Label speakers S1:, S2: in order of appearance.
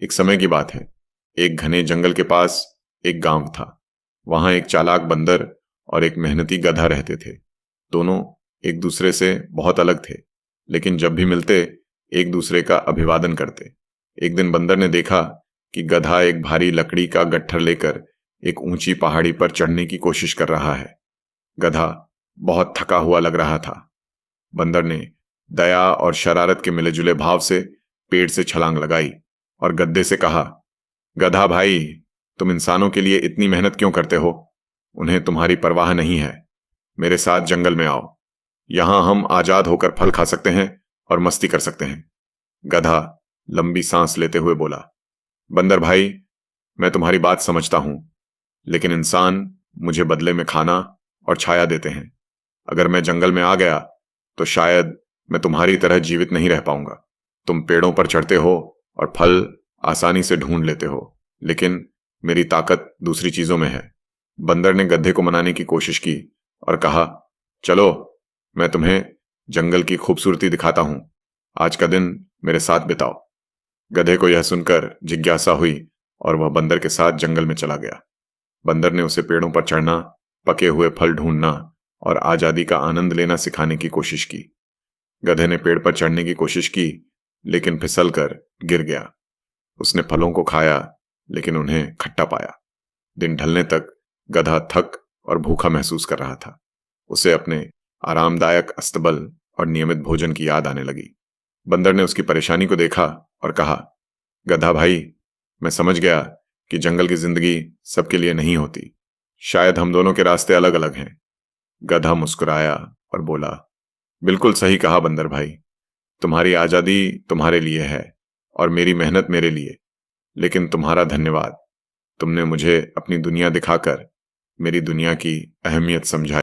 S1: एक समय की बात है। एक घने जंगल के पास एक गांव था। वहां एक चालाक बंदर और एक मेहनती गधा रहते थे। दोनों एक दूसरे से बहुत अलग थे, लेकिन जब भी मिलते एक दूसरे का अभिवादन करते। एक दिन बंदर ने देखा कि गधा एक भारी लकड़ी का गट्ठर लेकर एक ऊंची पहाड़ी पर चढ़ने की कोशिश कर रहा है। गधा बहुत थका हुआ लग रहा था। बंदर ने दया और शरारत के मिले-जुले भाव से पेड़ से छलांग लगाई और गधे से कहा, गधा भाई, तुम इंसानों के लिए इतनी मेहनत क्यों करते हो? उन्हें तुम्हारी परवाह नहीं है। मेरे साथ जंगल में आओ। यहां हम आजाद होकर फल खा सकते हैं और मस्ती कर सकते हैं। गधा लंबी सांस लेते हुए बोला, बंदर भाई, मैं तुम्हारी बात समझता हूं, लेकिन इंसान मुझे बदले में खाना और छाया देते हैं। अगर मैं जंगल में आ गया तो शायद मैं तुम्हारी तरह जीवित नहीं रह पाऊंगा। तुम पेड़ों पर चढ़ते हो और फल आसानी से ढूंढ लेते हो, लेकिन मेरी ताकत दूसरी चीजों में है। बंदर ने गधे को मनाने की कोशिश की और कहा, चलो, मैं तुम्हें जंगल की खूबसूरती दिखाता हूं। आज का दिन मेरे साथ बिताओ। गधे को यह सुनकर जिज्ञासा हुई और वह बंदर के साथ जंगल में चला गया। बंदर ने उसे पेड़ों पर चढ़ना, पके हुए फल ढूंढना और आजादी का आनंद लेना सिखाने की कोशिश की। गधे ने पेड़ पर चढ़ने की कोशिश की, लेकिन फिसल कर गिर गया। उसने फलों को खाया, लेकिन उन्हें खट्टा पाया। दिन ढलने तक गधा थक और भूखा महसूस कर रहा था। उसे अपने आरामदायक अस्तबल और नियमित भोजन की याद आने लगी। बंदर ने उसकी परेशानी को देखा और कहा, गधा भाई, मैं समझ गया कि जंगल की जिंदगी सबके लिए नहीं होती। शायद हम दोनों के रास्ते अलग अलग हैं। गधा मुस्कुराया और बोला, बिल्कुल सही कहा बंदर भाई। तुम्हारी आजादी तुम्हारे लिए है और मेरी मेहनत मेरे लिए। लेकिन तुम्हारा धन्यवाद। तुमने मुझे अपनी दुनिया दिखाकर मेरी दुनिया की अहमियत समझाई।